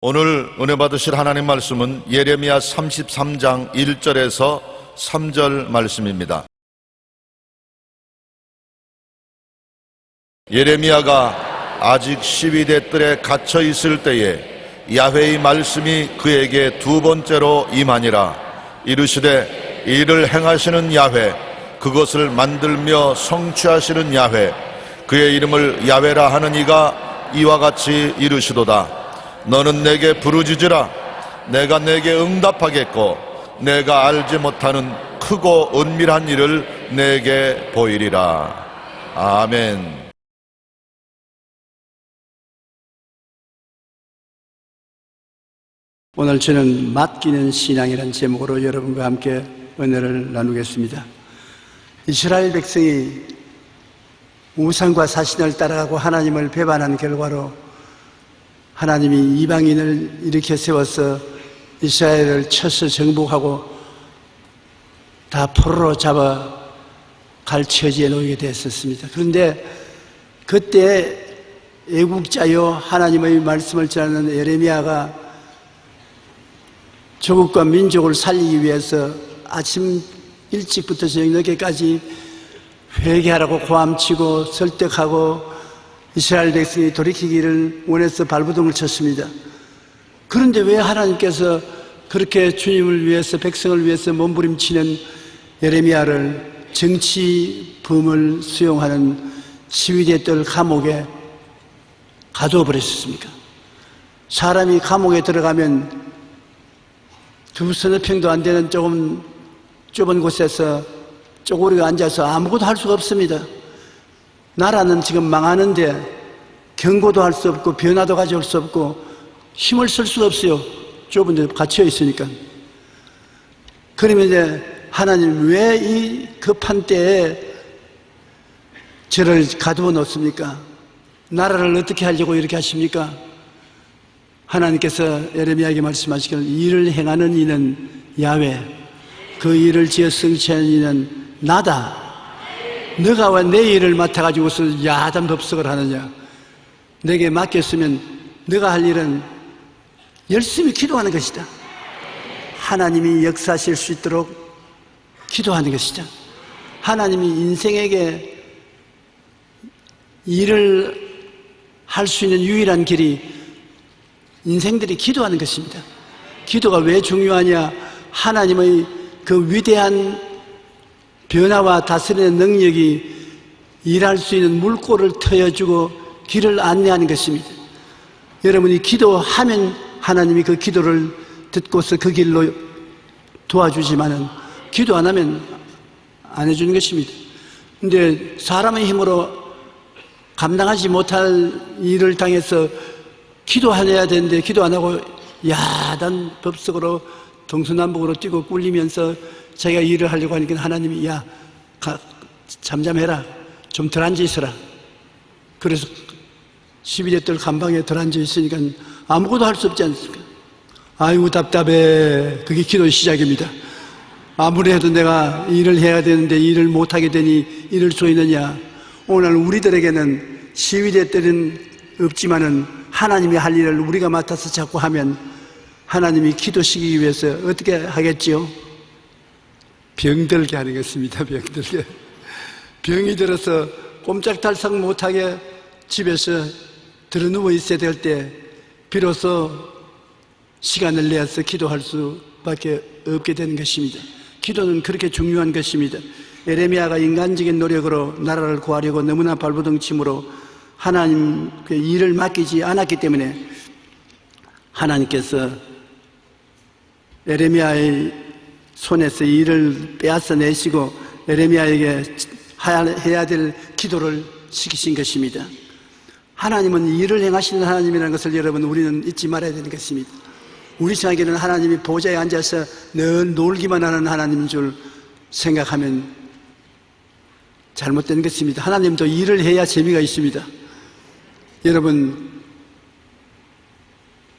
오늘 은혜 받으실 하나님 말씀은 예레미야 33장 1절에서 3절 말씀입니다. 예레미야가 아직 시위대 뜰에 갇혀 있을 때에 야훼의 말씀이 그에게 두 번째로 임하니라. 이르시되 이를 행하시는 야훼, 그것을 만들며 성취하시는 야훼, 그의 이름을 야훼라 하는 이가 이와 같이 이르시도다. 너는 내게 부르짖으라. 내가 내게 응답하겠고 내가 알지 못하는 크고 은밀한 일을 내게 보이리라. 아멘. 오늘 저는 맡기는 신앙이라는 제목으로 여러분과 함께 은혜를 나누겠습니다. 이스라엘 백성이 우상과 사신을 따라가고 하나님을 배반한 결과로 하나님이 이방인을 일으켜 세워서 이스라엘을 쳐서 정복하고 다 포로로 잡아 갈 처지에 놓이게 됐었습니다. 그런데 그때 애국자요 하나님의 말씀을 전하는 예레미야가 조국과 민족을 살리기 위해서 아침 일찍부터 저녁 늦게까지 회개하라고 고함치고 설득하고 이스라엘 백성이 돌이키기를 원해서 발버둥을 쳤습니다. 그런데 왜 하나님께서 그렇게 주님을 위해서 백성을 위해서 몸부림치는 예레미야를 정치범을 수용하는 시위대 뜰 감옥에 가두어 버렸습니까? 사람이 감옥에 들어가면 두 서너 평도 안 되는 조금 좁은 곳에서 쪼그리고 앉아서 아무것도 할 수가 없습니다. 나라는 지금 망하는데 경고도 할 수 없고 변화도 가져올 수 없고 힘을 쓸 수가 없어요. 좁은 데 갇혀 있으니까. 그러면 이제 하나님 왜 이 급한 때에 저를 가두어 놓습니까? 나라를 어떻게 하려고 이렇게 하십니까? 하나님께서 예레미야에게 말씀하시기를 일을 행하는 이는 야훼, 그 일을 지어 성취하는 이는 나다. 너가 왜 내 일을 맡아가지고서 야단 법석을 하느냐? 내게 맡겼으면 너가 할 일은 열심히 기도하는 것이다. 하나님이 역사하실 수 있도록 기도하는 것이다. 하나님이 인생에게 일을 할 수 있는 유일한 길이 인생들이 기도하는 것입니다. 기도가 왜 중요하냐? 하나님의 그 위대한 변화와 다스리는 능력이 일할 수 있는 물꼬를 트여주고 길을 안내하는 것입니다. 여러분이 기도하면 하나님이 그 기도를 듣고서 그 길로 도와주지만은 기도 안 하면 안 해주는 것입니다. 근데 사람의 힘으로 감당하지 못할 일을 당해서 기도해야 되는데 기도 안 하고 야단 법석으로 동서남북으로 뛰고 꿀리면서 자기가 일을 하려고 하니까 하나님이 야 잠잠해라, 좀 덜 앉아 있어라. 그래서 12대 뜰 감방에 덜 앉아 있으니까 아무것도 할 수 없지 않습니까? 아이고 답답해. 그게 기도의 시작입니다. 아무리 해도 내가 일을 해야 되는데 일을 못하게 되니 이럴 수 있느냐? 오늘 우리들에게는 시위대 뜰은 없지만은 하나님이 할 일을 우리가 맡아서 자꾸 하면 하나님이 기도시키기 위해서 어떻게 하겠지요? 병들게 하는 것입니다. 병들게. 병이 들어서 꼼짝달싹 못하게 집에서 들어누워 있어야 될 때 비로소 시간을 내서 기도할 수밖에 없게 되는 것입니다. 기도는 그렇게 중요한 것입니다. 예레미야가 인간적인 노력으로 나라를 구하려고 너무나 발버둥 침으로 하나님께 일을 맡기지 않았기 때문에 하나님께서 예레미야의 손에서 일을 빼앗아 내시고 예레미야에게 해야 될 기도를 시키신 것입니다. 하나님은 일을 행하시는 하나님이라는 것을 여러분 우리는 잊지 말아야 되는 것입니다. 우리 생각에는 하나님이 보좌에 앉아서 늘 놀기만 하는 하나님인 줄 생각하면 잘못된 것입니다. 하나님도 일을 해야 재미가 있습니다. 여러분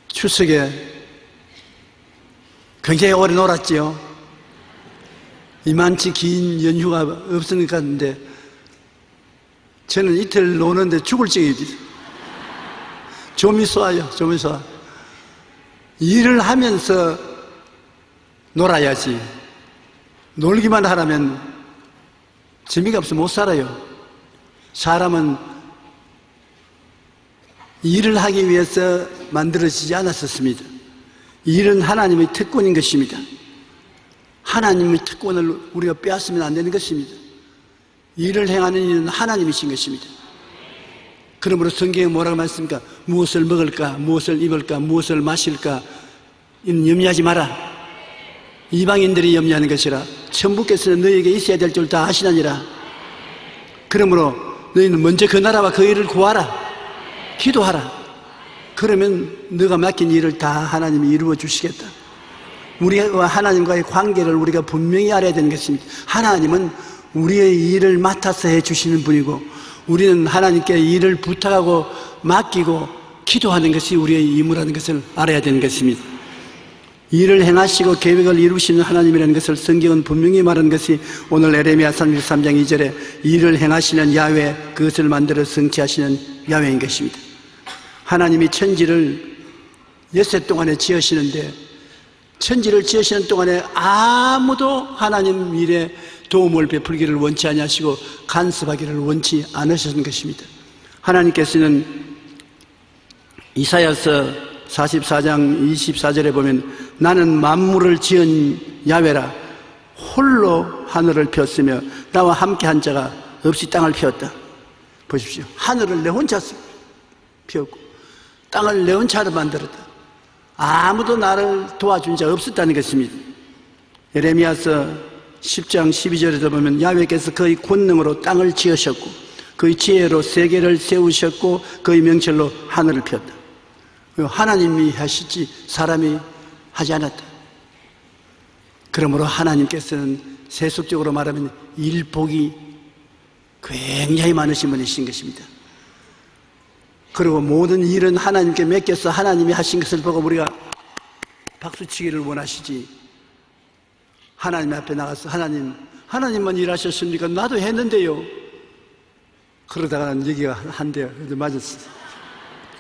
추석에 굉장히 오래 놀았지요. 이만치 긴 연휴가 없으니까. 근데 저는 이틀 노는데 죽을 찌입니다. 좀이 쏘아요. 좀이 쏘아. 일을 하면서 놀아야지. 놀기만 하라면 재미가 없어 못 살아요. 사람은 일을 하기 위해서 만들어지지 않았었습니다. 일은 하나님의 특권인 것입니다. 하나님의 특권을 우리가 빼앗으면 안 되는 것입니다. 일을 행하는 이는 하나님이신 것입니다. 그러므로 성경에 뭐라고 말씀합니까? 무엇을 먹을까, 무엇을 입을까, 무엇을 마실까 이는 염려하지 마라. 이방인들이 염려하는 것이라. 천부께서는 너희에게 있어야 될 줄 다 아시나니라. 그러므로 너희는 먼저 그 나라와 그 일을 구하라. 기도하라. 그러면 너가 맡긴 일을 다 하나님이 이루어 주시겠다. 우리와 하나님과의 관계를 우리가 분명히 알아야 되는 것입니다. 하나님은 우리의 일을 맡아서 해주시는 분이고, 우리는 하나님께 일을 부탁하고 맡기고 기도하는 것이 우리의 임무라는 것을 알아야 되는 것입니다. 일을 행하시고 계획을 이루시는 하나님이라는 것을 성경은 분명히 말하는 것이 오늘 에레미야 33장 2절에 일을 행하시는 야훼, 그것을 만들어 성취하시는 야훼인 것입니다. 하나님이 천지를 엿새 동안에 지으시는데, 천지를 지으시는 동안에 아무도 하나님 일에 도움을 베풀기를 원치 아니하시고 간섭하기를 원치 않으셨는 것입니다. 하나님께서는 이사야서 44장 24절에 보면 나는 만물을 지은 야훼라, 홀로 하늘을 폈으며 나와 함께한 자가 없이 땅을 피웠다. 보십시오. 하늘을 내 혼자 피웠고 땅을 내 혼자로 만들었다. 아무도 나를 도와준 자 없었다는 것입니다. 에레미야서 10장 12절에도 보면 야훼께서 그의 권능으로 땅을 지으셨고 그의 지혜로 세계를 세우셨고 그의 명철로 하늘을 폈다. 하나님이 하시지 사람이 하지 않았다. 그러므로 하나님께서는 세속적으로 말하면 일복이 굉장히 많으신 분이신 것입니다. 그리고 모든 일은 하나님께 맡겨서 하나님이 하신 것을 보고 우리가 박수치기를 원하시지, 하나님 앞에 나가서 하나님만 일하셨습니까? 나도 했는데요. 그러다가는 여기가 한대요. 맞았어.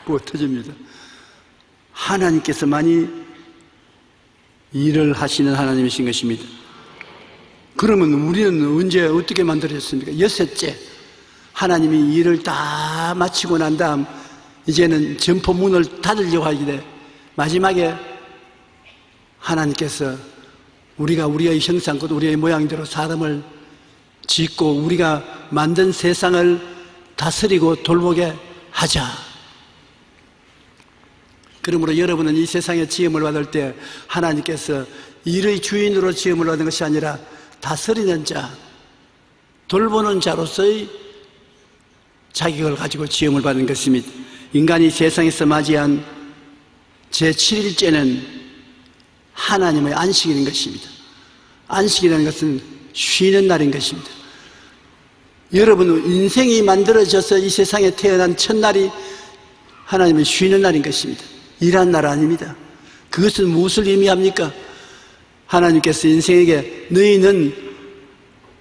그거 터집니다. 하나님께서만이 일을 하시는 하나님이신 것입니다. 그러면 우리는 언제 어떻게 만들어졌습니까? 엿새째 하나님이 일을 다 마치고 난 다음 이제는 점포문을 닫으려고 하길래 마지막에 하나님께서 우리가 우리의 형상껏 우리의 모양대로 사람을 짓고 우리가 만든 세상을 다스리고 돌보게 하자. 그러므로 여러분은 이 세상에 지음을 받을 때 하나님께서 일의 주인으로 지음을 받은 것이 아니라 다스리는 자, 돌보는 자로서의 자격을 가지고 지음을 받은 것입니다. 인간이 세상에서 맞이한 제7일째는 하나님의 안식일인 것입니다. 안식이라는 것은 쉬는 날인 것입니다. 여러분, 인생이 만들어져서 이 세상에 태어난 첫날이 하나님의 쉬는 날인 것입니다. 일한 날 아닙니다. 그것은 무엇을 의미합니까? 하나님께서 인생에게 너희는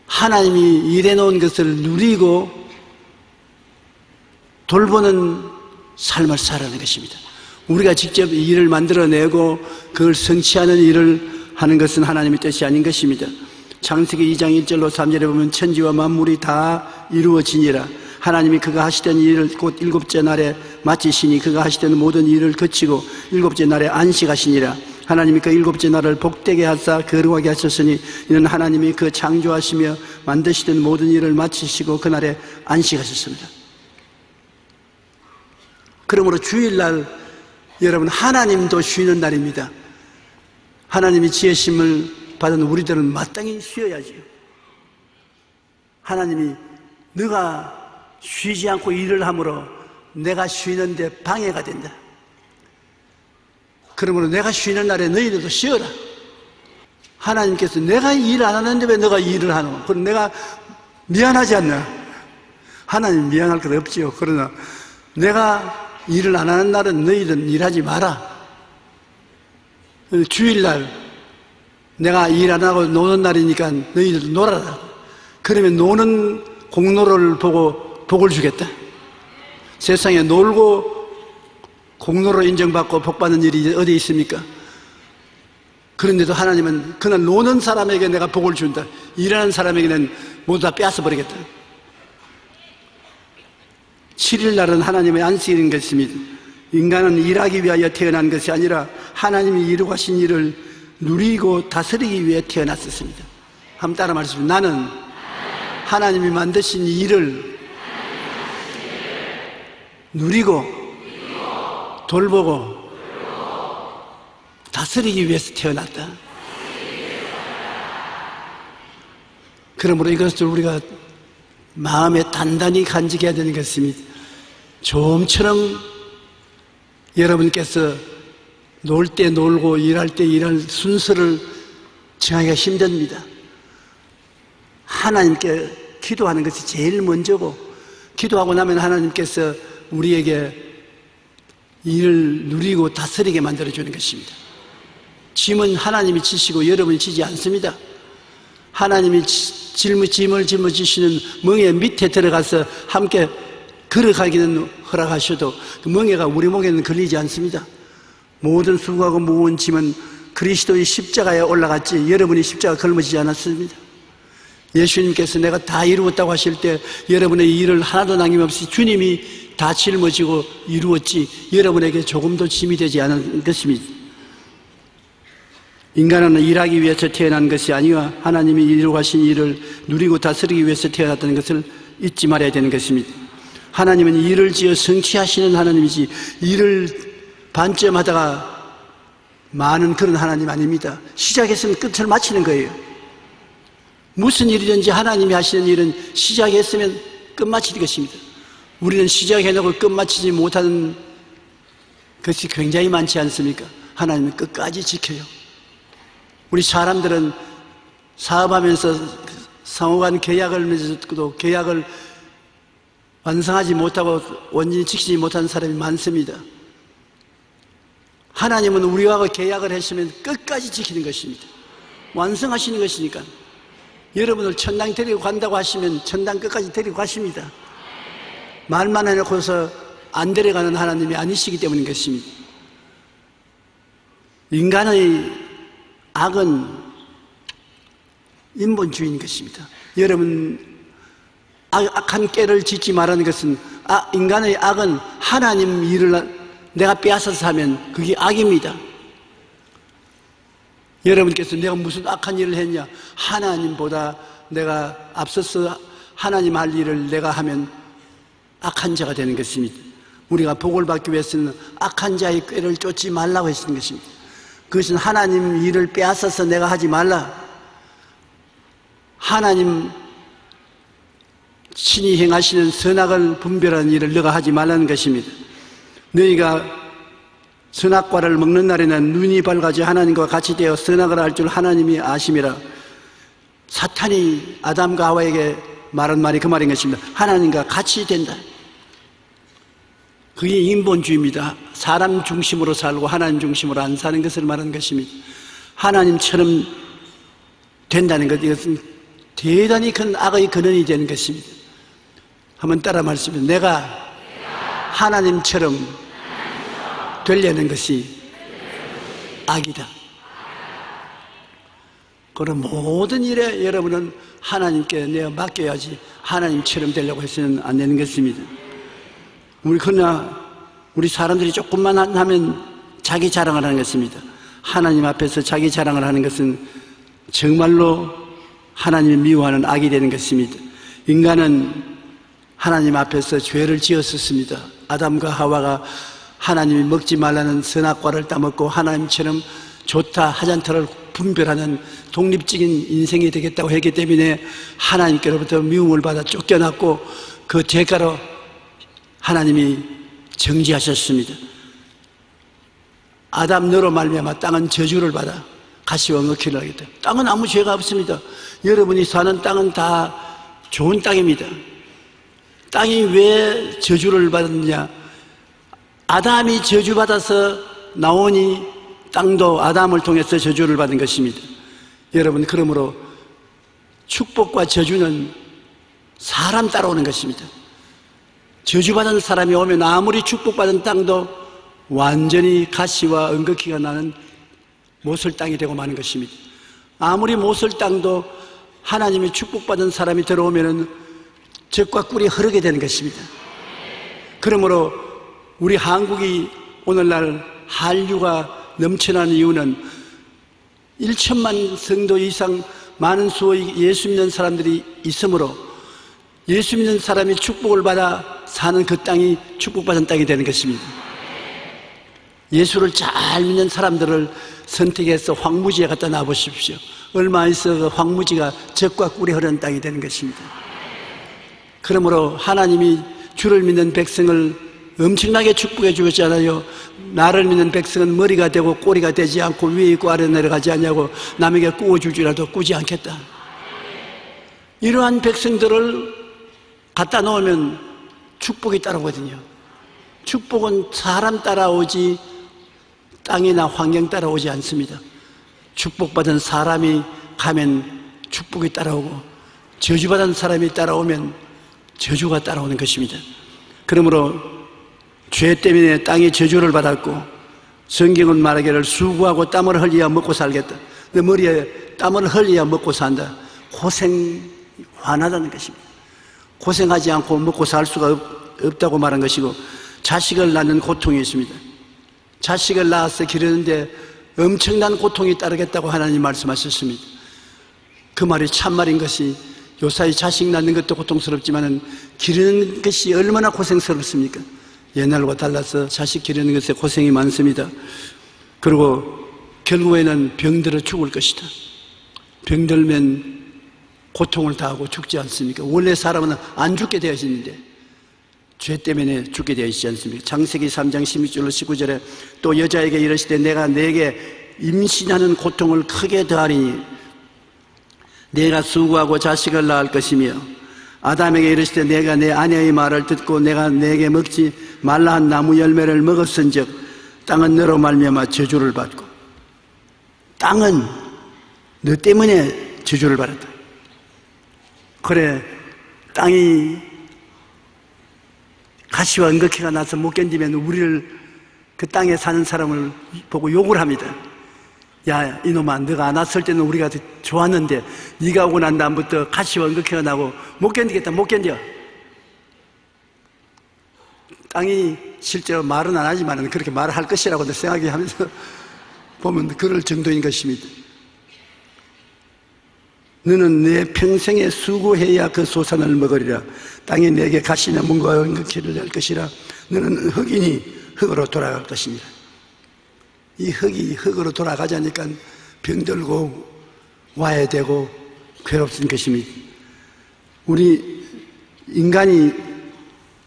하나님이 일해놓은 것을 누리고 돌보는 삶을 살아가는 것입니다. 우리가 직접 이 일을 만들어내고 그걸 성취하는 일을 하는 것은 하나님의 뜻이 아닌 것입니다. 창세기 2장 1절로 3절에 보면 천지와 만물이 다 이루어지니라. 하나님이 그가 하시던 일을 곧 일곱째 날에 마치시니 그가 하시던 모든 일을 그치고 일곱째 날에 안식하시니라. 하나님이 그 일곱째 날을 복되게 하사 거룩하게 하셨으니 이는 하나님이 그 창조하시며 만드시던 모든 일을 마치시고 그날에 안식하셨습니다. 그러므로 주일날 여러분, 하나님도 쉬는 날입니다. 하나님이 지으심을 받은 우리들은 마땅히 쉬어야지요. 하나님이 너가 쉬지 않고 일을 함으로 내가 쉬는데 방해가 된다. 그러므로 내가 쉬는 날에 너희들도 쉬어라. 하나님께서 내가 일 안 하는데 왜 너가 일을 하노? 그럼 내가 미안하지 않나? 하나님 미안할 것 없지요. 그러나 내가 일을 안 하는 날은 너희들은 일하지 마라. 주일날 내가 일 안 하고 노는 날이니까 너희들 놀아라. 그러면 노는 공로를 보고 복을 주겠다. 세상에 놀고 공로로 인정받고 복받는 일이 어디 있습니까? 그런데도 하나님은 그날 노는 사람에게 내가 복을 준다. 일하는 사람에게는 모두 다 빼앗아 버리겠다. 7일 날은 하나님의 안식일인 것입니다. 인간은 일하기 위하여 태어난 것이 아니라 하나님이 이루고 하신 일을 누리고 다스리기 위해 태어났었습니다. 한번 따라 말씀드립니다. 나는 하나님이 만드신 일을 누리고 돌보고 다스리기 위해서 태어났다. 그러므로 이것을 우리가 마음에 단단히 간직해야 되는 것입니다. 좀처럼 여러분께서 놀 때 놀고 일할 때 일할 순서를 정하기가 힘듭니다. 하나님께 기도하는 것이 제일 먼저고, 기도하고 나면 하나님께서 우리에게 일을 누리고 다스리게 만들어주는 것입니다. 짐은 하나님이 지시고 여러분이 지지 않습니다. 하나님이 짐을 짊어지시는 멍에 밑에 들어가서 함께 걸어가기는 허락하셔도 그 멍에가 우리 목에는 걸리지 않습니다. 모든 수고하고 무거운 짐은 그리스도의 십자가에 올라갔지 여러분이 십자가 걸머지지 않았습니다. 예수님께서 내가 다 이루었다고 하실 때 여러분의 일을 하나도 남김없이 주님이 다 짊어지고 이루었지 여러분에게 조금도 짐이 되지 않은 것입니다. 인간은 일하기 위해서 태어난 것이 아니라 하나님이 이루고 하신 일을 누리고 다스리기 위해서 태어났다는 것을 잊지 말아야 되는 것입니다. 하나님은 일을 지어 성취하시는 하나님이지 일을 반쯤하다가 많은 그런 하나님 아닙니다. 시작했으면 끝을 마치는 거예요. 무슨 일이든지 하나님이 하시는 일은 시작했으면 끝마치는 것입니다. 우리는 시작해놓고 끝마치지 못하는 것이 굉장히 많지 않습니까? 하나님은 끝까지 지켜요. 우리 사람들은 사업하면서 상호간 계약을 맺어도 계약을 완성하지 못하고 원인이 지키지 못하는 사람이 많습니다. 하나님은 우리와 계약을 했으면 끝까지 지키는 것입니다. 완성하시는 것이니까. 여러분을 천당 데리고 간다고 하시면 천당 끝까지 데리고 가십니다. 말만 해놓고서 안 데려가는 하나님이 아니시기 때문인 것입니다. 인간의 악은 인본주의인 것입니다. 여러분, 악한 깨를 짓지 말라는 것은 인간의 악은 하나님 일을 내가 빼앗아서 하면 그게 악입니다. 여러분께서 내가 무슨 악한 일을 했냐? 하나님보다 내가 앞서서 하나님 할 일을 내가 하면 악한 자가 되는 것입니다. 우리가 복을 받기 위해서는 악한 자의 꾀를 쫓지 말라고 했는 것입니다. 그것은 하나님 일을 빼앗아서 내가 하지 말라. 하나님 친히 행하시는 선악을 분별하는 일을 너가 하지 말라는 것입니다. 너희가 선악과를 먹는 날에는 눈이 밝아져 하나님과 같이 되어 선악을 알 줄 하나님이 아심이라. 사탄이 아담과 하와에게 말한 말이 그 말인 것입니다. 하나님과 같이 된다. 그게 인본주의입니다. 사람 중심으로 살고 하나님 중심으로 안 사는 것을 말하는 것입니다. 하나님처럼 된다는 것, 이것은 대단히 큰 악의 근원이 되는 것입니다. 한번 따라 말씀해. 내가 하나님처럼 되려는 것이 악이다. 그런 모든 일에 여러분은 하나님께 내가 맡겨야지 하나님처럼 되려고 해서는 안 되는 것입니다. 그러나 우리 사람들이 조금만 하면 자기 자랑을 하는 것입니다. 하나님 앞에서 자기 자랑을 하는 것은 정말로 하나님을 미워하는 악이 되는 것입니다. 인간은 하나님 앞에서 죄를 지었었습니다. 아담과 하와가 하나님이 먹지 말라는 선악과를 따먹고 하나님처럼 좋다 하잔타를 분별하는 독립적인 인생이 되겠다고 했기 때문에 하나님께로부터 미움을 받아 쫓겨났고 그 대가로 하나님이 정지하셨습니다. 아담 너로 말미암아 땅은 저주를 받아 가시와 먹기를 하겠다. 땅은 아무 죄가 없습니다. 여러분이 사는 땅은 다 좋은 땅입니다. 땅이 왜 저주를 받았느냐? 아담이 저주받아서 나오니 땅도 아담을 통해서 저주를 받은 것입니다. 여러분, 그러므로 축복과 저주는 사람 따라오는 것입니다. 저주받은 사람이 오면 아무리 축복받은 땅도 완전히 가시와 은극히가 나는 모슬 땅이 되고 마는 것입니다. 아무리 모슬 땅도 하나님의 축복받은 사람이 들어오면은 젖과 꿀이 흐르게 되는 것입니다. 그러므로 우리 한국이 오늘날 한류가 넘쳐나는 이유는 1천만 성도 이상 많은 수의 예수 믿는 사람들이 있으므로 예수 믿는 사람이 축복을 받아 사는 그 땅이 축복받은 땅이 되는 것입니다. 예수를 잘 믿는 사람들을 선택해서 황무지에 갖다 놔보십시오. 얼마 있어 그 황무지가 젖과 꿀이 흐르는 땅이 되는 것입니다. 그러므로 하나님이 주를 믿는 백성을 엄청나게 축복해 주었잖아요. 나를 믿는 백성은 머리가 되고 꼬리가 되지 않고 위에 있고 아래 내려가지 않냐고, 남에게 꾸어줄지라도 꾸지 않겠다. 이러한 백성들을 갖다 놓으면 축복이 따라오거든요. 축복은 사람 따라오지 땅이나 환경 따라오지 않습니다. 축복받은 사람이 가면 축복이 따라오고 저주받은 사람이 따라오면 저주가 따라오는 것입니다. 그러므로 죄 때문에 땅이 저주를 받았고, 성경은 말하기를 수고하고 땀을 흘려야 먹고 살겠다. 내 머리에 땀을 흘려야 먹고 산다. 고생 화나다는 것입니다. 고생하지 않고 먹고 살 수가 없다고 말한 것이고, 자식을 낳는 고통이 있습니다. 자식을 낳아서 기르는데 엄청난 고통이 따르겠다고 하나님 말씀하셨습니다. 그 말이 참말인 것이, 요사이 자식 낳는 것도 고통스럽지만은 기르는 것이 얼마나 고생스럽습니까? 옛날과 달라서 자식 기르는 것에 고생이 많습니다. 그리고 결국에는 병들어 죽을 것이다. 병들면 고통을 당하고 죽지 않습니까? 원래 사람은 안 죽게 되어 있는데 죄 때문에 죽게 되어 있지 않습니까? 창세기 3장 16절로 19절에 또 여자에게 이르시되 내가 내게 임신하는 고통을 크게 더하리니 내가 수고하고 자식을 낳을 것이며, 아담에게 이르시되 내가 내 아내의 말을 듣고 내가 내게 먹지 말라 한 나무 열매를 먹었은즉 땅은 너로 말미암아 저주를 받고, 땅은 너 때문에 저주를 받았다. 그래, 땅이 가시와 은극히가 나서 못 견디면 우리를, 그 땅에 사는 사람을 보고 욕을 합니다. 야 이놈아, 너가 안 왔을 때는 우리가 좋았는데 네가 오고 난 다음부터 가시와 은극히가 나고 못 견디겠다, 못 견뎌. 땅이 실제로 말은 안 하지만 그렇게 말을 할 것이라고 생각이 하면서 보면 그럴 정도인 것입니다. 너는 내 평생에 수고해야 그 소산을 먹으리라. 땅이 내게 가시나 문과 은극히를 낼 것이라. 너는 흙이니 흙으로 돌아갈 것입니다. 이 흙이 흙으로 돌아가자니까 병들고 와야 되고 괴롭은 것입니다. 우리 인간이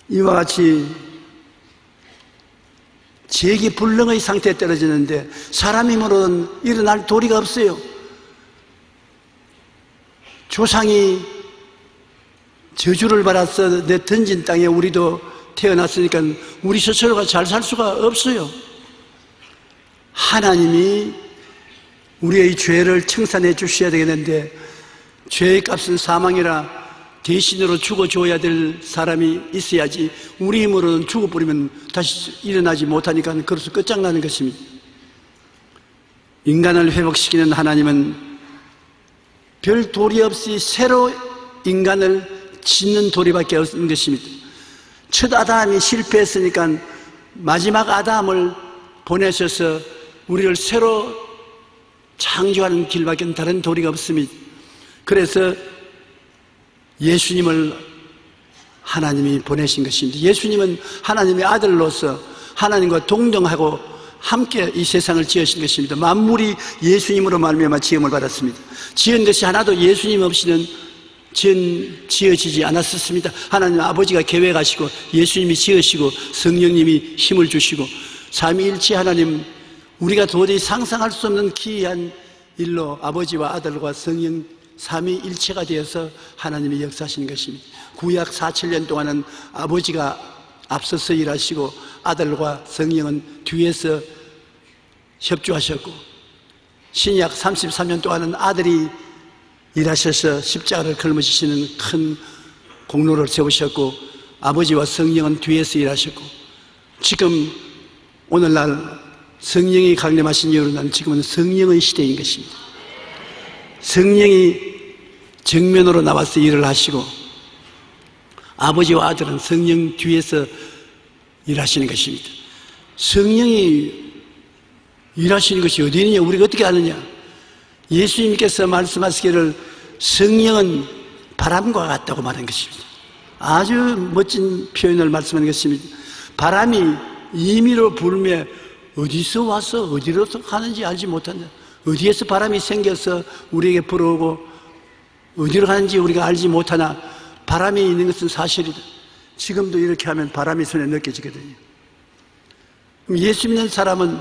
이와 같이 재기불능의 상태에 떨어지는데 사람 힘으로는 일어날 도리가 없어요. 조상이 저주를 받아서 내 던진 땅에 우리도 태어났으니까 우리 스스로가 잘 살 수가 없어요. 하나님이 우리의 죄를 청산해 주셔야 되겠는데, 죄의 값은 사망이라 대신으로 죽어줘야 될 사람이 있어야지 우리 힘으로는 죽어버리면 다시 일어나지 못하니까 그래서 끝장나는 것입니다. 인간을 회복시키는 하나님은 별 도리 없이 새로 인간을 짓는 도리밖에 없는 것입니다. 첫 아담이 실패했으니까 마지막 아담을 보내셔서 우리를 새로 창조하는 길밖에 다른 도리가 없습니다. 그래서 예수님을 하나님이 보내신 것입니다. 예수님은 하나님의 아들로서 하나님과 동등하고 함께 이 세상을 지으신 것입니다. 만물이 예수님으로 말미암아 지음을 받았습니다. 지은 것이 하나도 예수님 없이는 지어지지 않았었습니다. 하나님 아버지가 계획하시고 예수님이 지으시고 성령님이 힘을 주시고 삼위일체 하나님, 우리가 도저히 상상할 수 없는 기이한 일로 아버지와 아들과 성령 삼위일체가 되어서 하나님이 역사하시는 것입니다. 구약 4,7년 동안은 아버지가 앞서서 일하시고 아들과 성령은 뒤에서 협조하셨고, 신약 33년 동안은 아들이 일하셔서 십자가를 걸머지시는 큰 공로를 세우셨고, 아버지와 성령은 뒤에서 일하셨고, 지금 오늘날 성령이 강림하신 이후로는 지금은 성령의 시대인 것입니다. 성령이 정면으로 나와서 일을 하시고 아버지와 아들은 성령 뒤에서 일하시는 것입니다. 성령이 일하시는 것이 어디 있느냐? 우리가 어떻게 아느냐? 예수님께서 말씀하시기를 성령은 바람과 같다고 말한 것입니다. 아주 멋진 표현을 말씀하는 것입니다. 바람이 임의로 불며 어디서 와서 어디로 가는지 알지 못한다. 어디에서 바람이 생겨서 우리에게 불어오고 어디로 가는지 우리가 알지 못하나 바람이 있는 것은 사실이다. 지금도 이렇게 하면 바람이 손에 느껴지거든요. 예수 믿는 사람은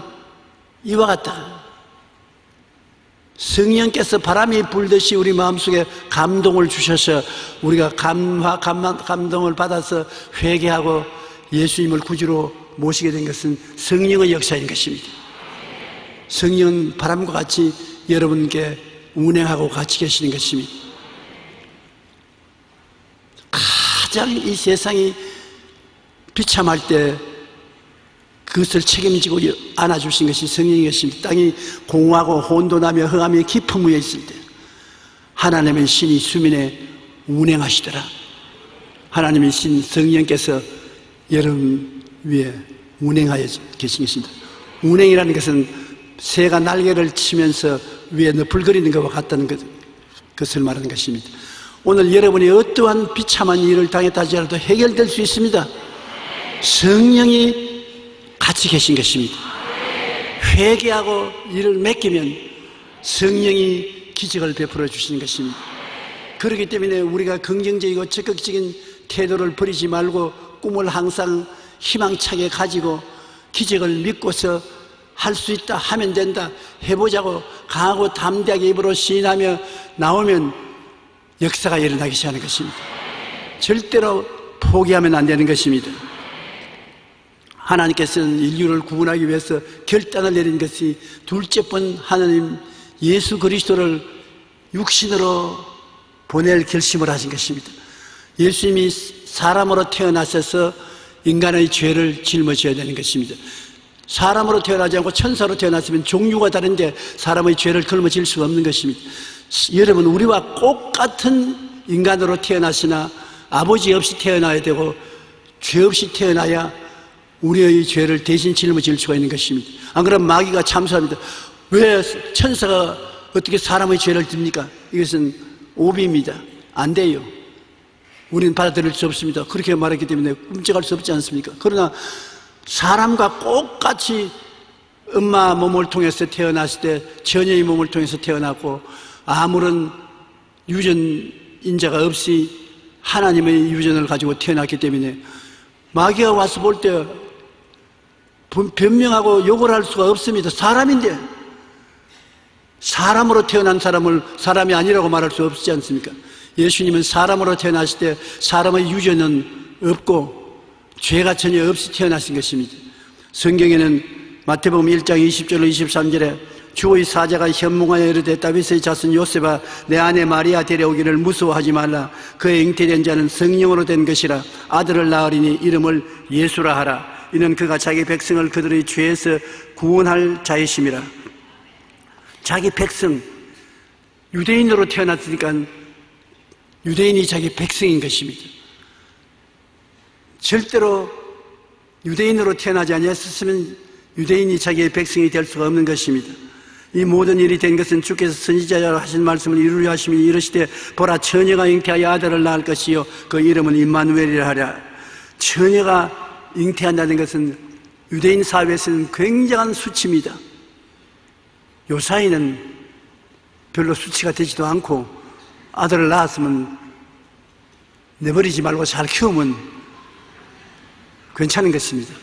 이와 같다. 성령께서 바람이 불듯이 우리 마음속에 감동을 주셔서 우리가 감동을 받아서 회개하고 예수님을 구주로 모시게 된 것은 성령의 역사인 것입니다. 성령은 바람과 같이 여러분께 운행하고 같이 계시는 것입니다. 가장 이 세상이 비참할 때 그것을 책임지고 안아주신 것이 성령인 것입니다. 땅이 공허하고 혼돈하며 흑암이 깊은 무에 있을 때 하나님의 신이 수면에 운행하시더라. 하나님의 신 성령께서 여러분 위에 운행하여 계신 것입니다. 운행이라는 것은 새가 날개를 치면서 위에 너풀거리는 것과 같다는 것을 말하는 것입니다. 오늘 여러분이 어떠한 비참한 일을 당했다 하더라도 해결될 수 있습니다. 성령이 같이 계신 것입니다. 회개하고 이를 맡기면 성령이 기적을 베풀어 주시는 것입니다. 그렇기 때문에 우리가 긍정적이고 적극적인 태도를 버리지 말고 꿈을 항상 희망차게 가지고 기적을 믿고서 할 수 있다, 하면 된다, 해보자고 강하고 담대하게 입으로 시인하며 나오면 역사가 일어나기 시작하는 것입니다. 절대로 포기하면 안 되는 것입니다. 하나님께서는 인류를 구원하기 위해서 결단을 내린 것이 둘째 번 하나님 예수 그리스도를 육신으로 보낼 결심을 하신 것입니다. 예수님이 사람으로 태어나셔서 인간의 죄를 짊어져야 되는 것입니다. 사람으로 태어나지 않고 천사로 태어났으면 종류가 다른데 사람의 죄를 짊어질 수가 없는 것입니다. 여러분, 우리와 똑같은 인간으로 태어나시나 아버지 없이 태어나야 되고 죄 없이 태어나야 우리의 죄를 대신 짊어질 수가 있는 것입니다. 안 그러면 마귀가 참소합니다. 왜 천사가 어떻게 사람의 죄를 집니까? 이것은 오비입니다. 안 돼요. 우리는 받아들일 수 없습니다. 그렇게 말했기 때문에 꿈쩍할 수 없지 않습니까? 그러나 사람과 똑같이 엄마 몸을 통해서 태어났을 때 처녀의 몸을 통해서 태어났고 아무런 유전인자가 없이 하나님의 유전을 가지고 태어났기 때문에 마귀가 와서 볼 때 변명하고 욕을 할 수가 없습니다. 사람인데 사람으로 태어난 사람을 사람이 아니라고 말할 수 없지 않습니까? 예수님은 사람으로 태어나실 때 사람의 유전은 없고 죄가 전혀 없이 태어나신 것입니다. 성경에는 마태복음 1장 20절로 23절에 주의 사자가 현몽하여 이르되 다윗의 자손 요셉아 내 아내 마리아 데려오기를 무서워하지 말라. 그의 잉태된 자는 성령으로 된 것이라. 아들을 낳으리니 이름을 예수라 하라. 이는 그가 자기 백성을 그들의 죄에서 구원할 자이심이라. 자기 백성, 유대인으로 태어났으니까 유대인이 자기 백성인 것입니다. 절대로 유대인으로 태어나지 아니했으면 유대인이 자기의 백성이 될 수가 없는 것입니다. 이 모든 일이 된 것은 주께서 선지자로 하신 말씀을 이루려 하시니 이르시되 보라 처녀가 잉태하여 아들을 낳을 것이요 그 이름은 임마누엘이라 하랴. 처녀가 잉태한다는 것은 유대인 사회에서는 굉장한 수치입니다. 요사이는 별로 수치가 되지도 않고 아들을 낳았으면 내버리지 말고 잘 키우면 괜찮은 것입니다.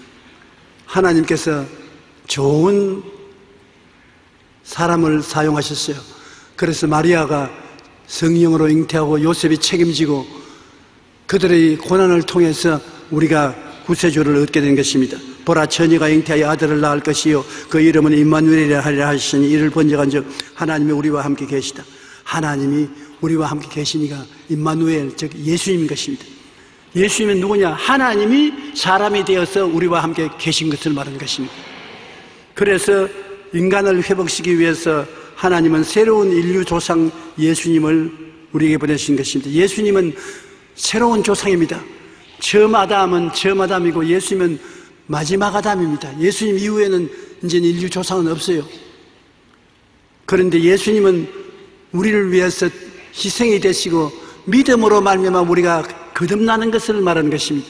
하나님께서 좋은 사람을 사용하셨어요. 그래서 마리아가 성령으로 잉태하고 요셉이 책임지고 그들의 고난을 통해서 우리가 구세주를 얻게 된 것입니다. 보라 처녀가 잉태하여 아들을 낳을 것이요 그 이름은 임마누엘이라 하리라 하시니 이를 번역한즉 하나님이 우리와 함께 계시다. 하나님이 우리와 함께 계시니까 임마누엘 즉 예수님인 것입니다. 예수님은 누구냐? 하나님이 사람이 되어서 우리와 함께 계신 것을 말하는 것입니다. 그래서 인간을 회복시키기 위해서 하나님은 새로운 인류 조상 예수님을 우리에게 보내신 것입니다. 예수님은 새로운 조상입니다. 처음 아담은 처음 아담이고 예수님은 마지막 아담입니다. 예수님 이후에는 이제 인류 조상은 없어요. 그런데 예수님은 우리를 위해서 희생이 되시고 믿음으로 말미암아 우리가 거듭나는 것을 말하는 것입니다.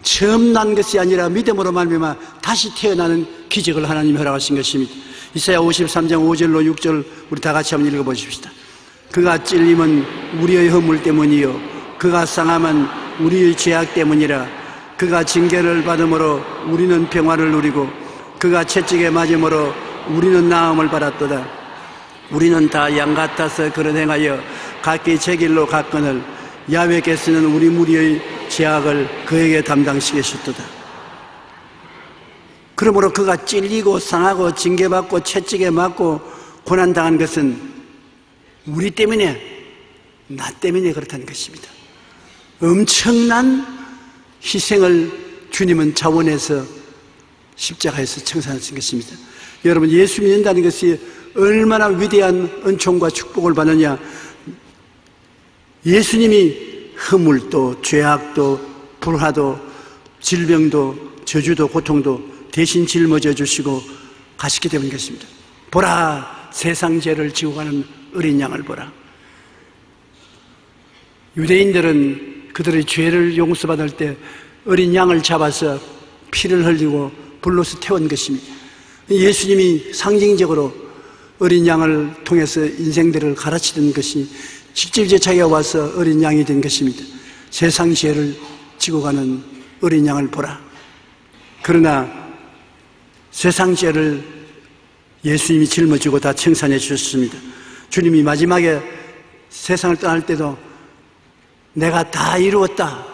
처음 난 것이 아니라 믿음으로 말미암아 다시 태어나는 기적을 하나님이 허락하신 것입니다. 이사야 53장 5절로 6절 우리 다 같이 한번 읽어보십시다. 그가 찔림은 우리의 허물 때문이요 그가 상함은 우리의 죄악 때문이라. 그가 징계를 받음으로 우리는 평화를 누리고 그가 채찍에 맞음으로 우리는 나음을 받았도다. 우리는 다 양 같아서 그런 행하여 각기 제 길로 갔거늘 야훼께서는 우리 무리의 죄악을 그에게 담당시키셨도다. 그러므로 그가 찔리고 상하고 징계받고 채찍에 맞고 고난당한 것은 우리 때문에, 나 때문에 그렇다는 것입니다. 엄청난 희생을 주님은 자원해서 십자가에서 청산하신 것입니다. 여러분, 예수 믿는다는 것이 얼마나 위대한 은총과 축복을 받느냐. 예수님이 허물도 죄악도 불화도 질병도 저주도 고통도 대신 짊어져 주시고 가시기 때문인 것입니다. 보라, 세상 죄를 지고 가는 어린 양을 보라. 유대인들은 그들의 죄를 용서받을 때 어린 양을 잡아서 피를 흘리고 불로서 태운 것입니다. 예수님이 상징적으로 어린 양을 통해서 인생들을 가르치는 것이 직접 이제 자기가 와서 어린 양이 된 것입니다. 세상 죄를 지고 가는 어린 양을 보라. 그러나 세상 죄를 예수님이 짊어지고 다 청산해 주셨습니다. 주님이 마지막에 세상을 떠날 때도 내가 다 이루었다,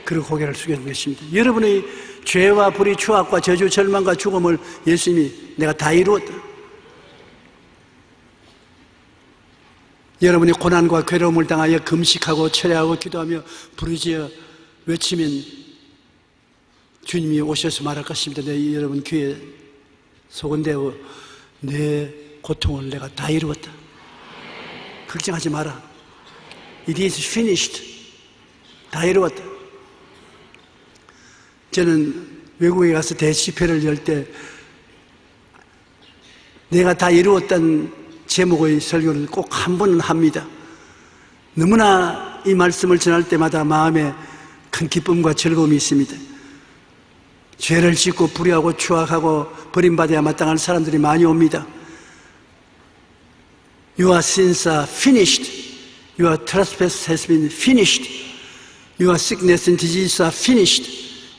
그리고 고개를 숙여준 것입니다. 여러분의 죄와 불의, 추악과 저주, 절망과 죽음을 예수님이 내가 다 이루었다. 여러분이 고난과 괴로움을 당하여 금식하고 철야하고 기도하며 부르짖어 외치면 주님이 오셔서 말할 것입니다. 내 여러분 귀에 소근대어 내 고통을 내가 다 이루었다. 걱정하지 마라. It is finished. 다 이루었다. 저는 외국에 가서 대집회를 열 때 내가 다 이루었다는 제목의 설교를 꼭 한 번은 합니다. 너무나 이 말씀을 전할 때마다 마음에 큰 기쁨과 즐거움이 있습니다. 죄를 짓고 불의하고 추악하고 버림받아야 마땅한 사람들이 많이 옵니다. Your sins are finished. Your trespass has been finished. Your sickness and disease are finished.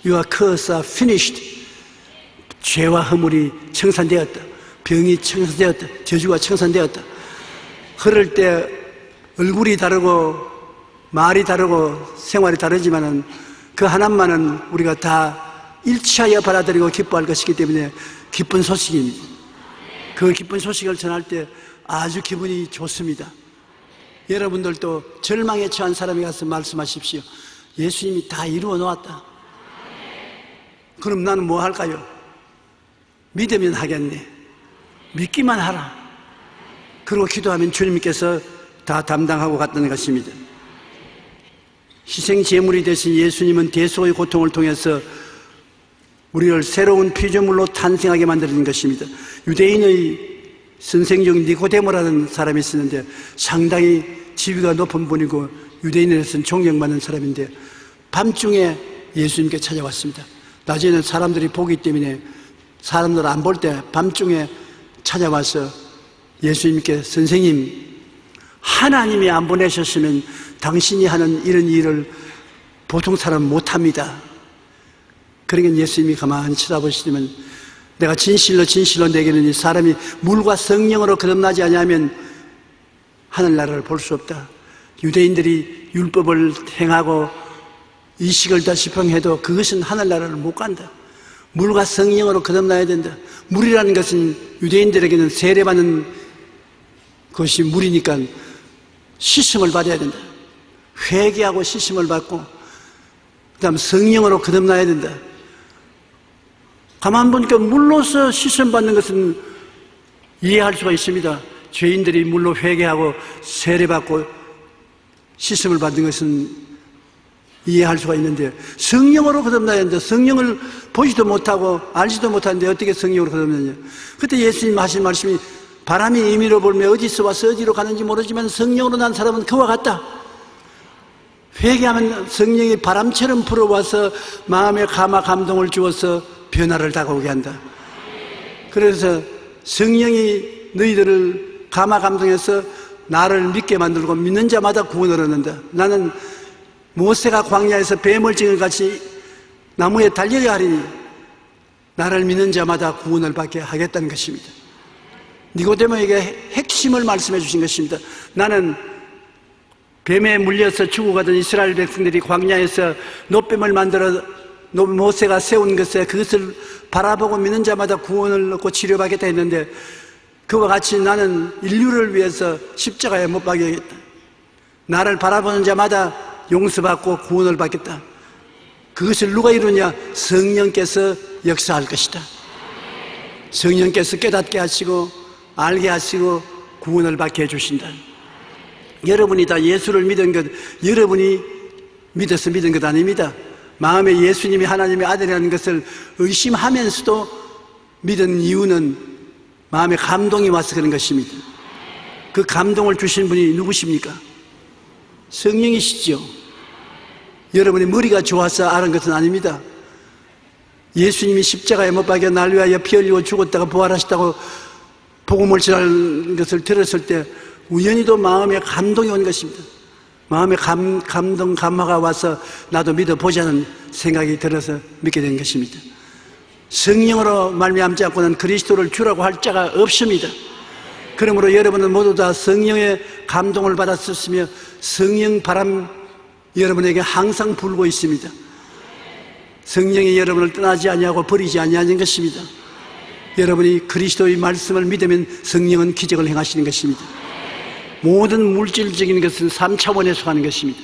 Your curse are finished. 죄와 허물이 청산되었다. 병이 청산되었다. 저주가 청산되었다. 흐를 때 얼굴이 다르고 말이 다르고 생활이 다르지만은 그 하나만은 우리가 다 일치하여 받아들이고 기뻐할 것이기 때문에 기쁜 소식입니다. 그 기쁜 소식을 전할 때 아주 기분이 좋습니다. 여러분들도 절망에 처한 사람이 가서 말씀하십시오. 예수님이 다 이루어 놓았다. 그럼 나는 뭐 할까요? 믿으면 하겠네. 믿기만 하라. 그리고 기도하면 주님께서 다 담당하고 갔다는 것입니다. 희생 제물이 되신 예수님은 대속의 고통을 통해서 우리를 새로운 피조물로 탄생하게 만드는 것입니다. 유대인의 선생 중 니고데모라는 사람이 있었는데 상당히 지위가 높은 분이고 유대인에서는 존경받는 사람인데 밤중에 예수님께 찾아왔습니다. 낮에는 사람들이 보기 때문에 사람들 안 볼 때 밤중에 찾아와서 예수님께 선생님, 하나님이 안 보내셨으면 당신이 하는 이런 일을 보통 사람은 못합니다. 그러니까 예수님이 가만히 쳐다보시면 내가 진실로 내게는 이 사람이 물과 성령으로 거듭나지 아니하면 하늘나라를 볼 수 없다. 유대인들이 율법을 행하고 이식을 다 시평해도 그것은 하늘나라를 못 간다. 물과 성령으로 거듭나야 된다. 물이라는 것은 유대인들에게는 세례받는 것이 물이니까 씻음을 받아야 된다. 회개하고 씻음을 받고 그 다음 성령으로 거듭나야 된다. 가만 보니까 물로서 시선받는 것은 이해할 수가 있습니다. 죄인들이 물로 회개하고 세례받고 시선을 받는 것은 이해할 수가 있는데, 성령으로 거듭나야 하는데 성령을 보지도 못하고 알지도 못하는데 어떻게 성령으로 거듭나냐. 그때 예수님 하신 말씀이 바람이 임의로 불며 어디서 와서 어디로 가는지 모르지만 성령으로 난 사람은 그와 같다. 회개하면 성령이 바람처럼 불어와서 마음에 감동을 주어서 변화를 다가오게 한다. 그래서 성령이 너희들을 감동해서 나를 믿게 만들고 믿는 자마다 구원을 얻는다. 나는 모세가 광야에서 뱀을 찍은 같이 나무에 달려야 하리니 나를 믿는 자마다 구원을 받게 하겠다는 것입니다. 니고데모에게 핵심을 말씀해 주신 것입니다. 나는 뱀에 물려서 죽어가던 이스라엘 백성들이 광야에서 놋뱀을 만들어 모세가 세운 것에 그것을 바라보고 믿는 자마다 구원을 얻고 치료받겠다 했는데, 그와 같이 나는 인류를 위해서 십자가에 못 박여야겠다. 나를 바라보는 자마다 용서받고 구원을 받겠다. 그것을 누가 이루냐? 성령께서 역사할 것이다. 성령께서 깨닫게 하시고 알게 하시고 구원을 받게 해주신다. 여러분이 다 예수를 믿은 것, 여러분이 믿어서 믿은 것 아닙니다. 마음에 예수님이 하나님의 아들이라는 것을 의심하면서도 믿은 이유는 마음에 감동이 와서 그런 것입니다. 그 감동을 주신 분이 누구십니까? 성령이시죠. 여러분의 머리가 좋아서 아는 것은 아닙니다. 예수님이 십자가에 못 박여 날 위하여 피 흘리고 죽었다가 부활하셨다고 복음을 전하는 것을 들었을 때 우연히도 마음에 감동이 온 것입니다. 마음에 감동, 감화가 와서 나도 믿어보자는 생각이 들어서 믿게 된 것입니다. 성령으로 말미암지 않고는 그리스도를 주라고 할 자가 없습니다. 그러므로 여러분은 모두 다 성령의 감동을 받았었으며 성령 바람 여러분에게 항상 불고 있습니다. 성령이 여러분을 떠나지 아니하고 버리지 아니하는 것입니다. 여러분이 그리스도의 말씀을 믿으면 성령은 기적을 행하시는 것입니다. 모든 물질적인 것은 3차원에 속하는 것입니다.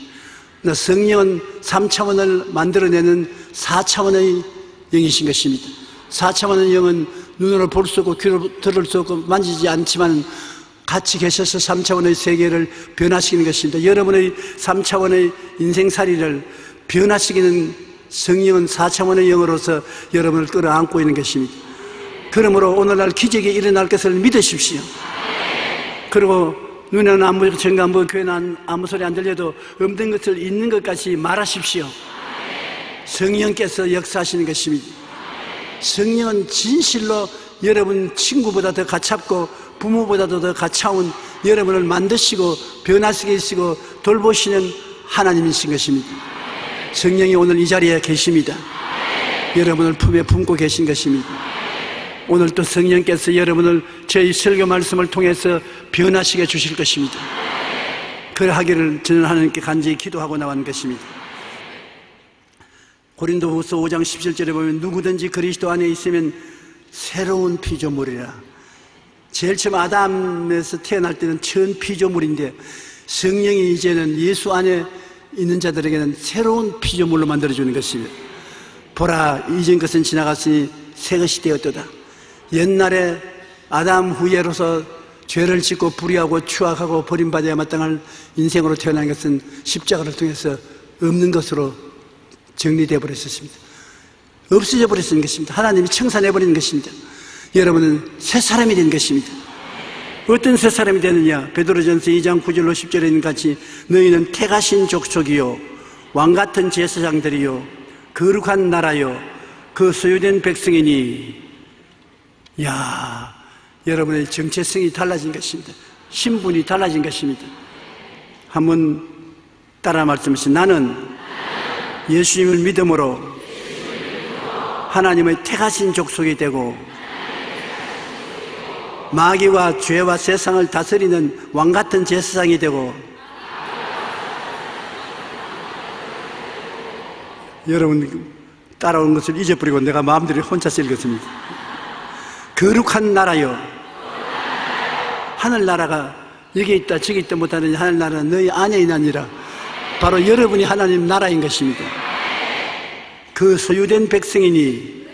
성령은 3차원을 만들어내는 4차원의 영이신 것입니다. 4차원의 영은 눈으로 볼 수 없고 귀로 들을 수 없고 만지지 않지만 같이 계셔서 3차원의 세계를 변화시키는 것입니다. 여러분의 3차원의 인생살이를 변화시키는 성령은 4차원의 영으로서 여러분을 끌어안고 있는 것입니다. 그러므로 오늘날 기적이 일어날 것을 믿으십시오. 그리고 눈에는 아무 증거 안 보이고 귀에는 아무 소리 안 들려도 없는 것을 있는 것까지 말하십시오. 성령께서 역사하시는 것입니다. 성령은 진실로 여러분 친구보다 더 가깝고 부모보다도 더 가까운 여러분을 만드시고 변화시키시고 돌보시는 하나님이신 것입니다. 성령이 오늘 이 자리에 계십니다. 여러분을 품에 품고 계신 것입니다. 오늘 또 성령께서 여러분을 저희 설교 말씀을 통해서 변화시켜 주실 것입니다. 그러하기를 저는 하나님께 간절히 기도하고 나온 것입니다. 고린도후서 5장 17절에 보면 누구든지 그리스도 안에 있으면 새로운 피조물이라. 제일 처음 아담에서 태어날 때는 처음 피조물인데 성령이 이제는 예수 안에 있는 자들에게는 새로운 피조물로 만들어주는 것입니다. 보라, 이전 것은 지나갔으니 새 것이 되었도다. 옛날에 아담 후예로서 죄를 짓고 불의하고 추악하고 버림받아야 마땅할 인생으로 태어난 것은 십자가를 통해서 없는 것으로 정리되어 버렸습니다. 없어져 버렸는 것입니다. 하나님이 청산해 버리는 것입니다. 여러분은 새 사람이 된 것입니다. 어떤 새 사람이 되느냐? 베드로전서 2장 9절로 10절에 있는 같이 너희는 택하신 족속이요 왕같은 제사장들이요 거룩한 나라요 그 소유된 백성이니. 여러분의 정체성이 달라진 것입니다. 신분이 달라진 것입니다. 한번 따라 말씀하시죠. 나는 예수님을 믿음으로 하나님의 택하신 족속이 되고 마귀와 죄와 세상을 다스리는 왕같은 제사장이 되고. 여러분 따라온 것을 잊어버리고 내가 마음대로 혼자 읽었습니다. 거룩한 나라요. 하늘나라가 여기 있다 저기 있다 못하는 하늘나라는 너희 안에 있느니라. 바로 여러분이 하나님 나라인 것입니다. 그 소유된 백성이니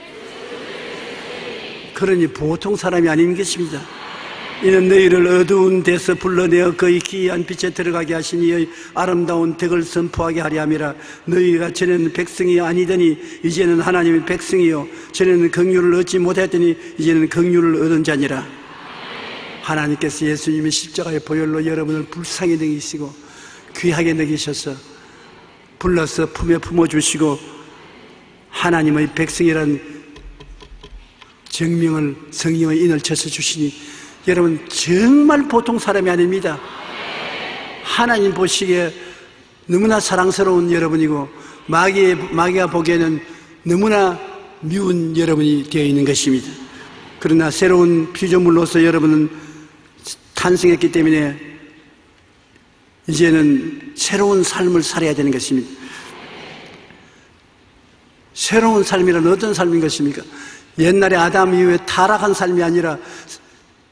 그러니 보통 사람이 아닌 것입니다. 이는 너희를 어두운 데서 불러내어 그의 기이한 빛에 들어가게 하신 이의 아름다운 덕을 선포하게 하려 함이라. 너희가 전에는 백성이 아니더니 이제는 하나님의 백성이요 전에는 긍휼을 얻지 못했더니 이제는 긍휼을 얻은 자니라. 하나님께서 예수님의 십자가의 보혈로 여러분을 불쌍히 여기시고 귀하게 여기셔서 불러서 품에 품어주시고 하나님의 백성이라는 정명을 성령의 인을 쳐서 주시니 여러분 정말 보통 사람이 아닙니다. 하나님 보시기에 너무나 사랑스러운 여러분이고 마귀가 보기에는 너무나 미운 여러분이 되어 있는 것입니다. 그러나 새로운 피조물로서 여러분은 탄생했기 때문에 이제는 새로운 삶을 살아야 되는 것입니다. 새로운 삶이란 어떤 삶인 것입니까? 옛날에 아담 이후에 타락한 삶이 아니라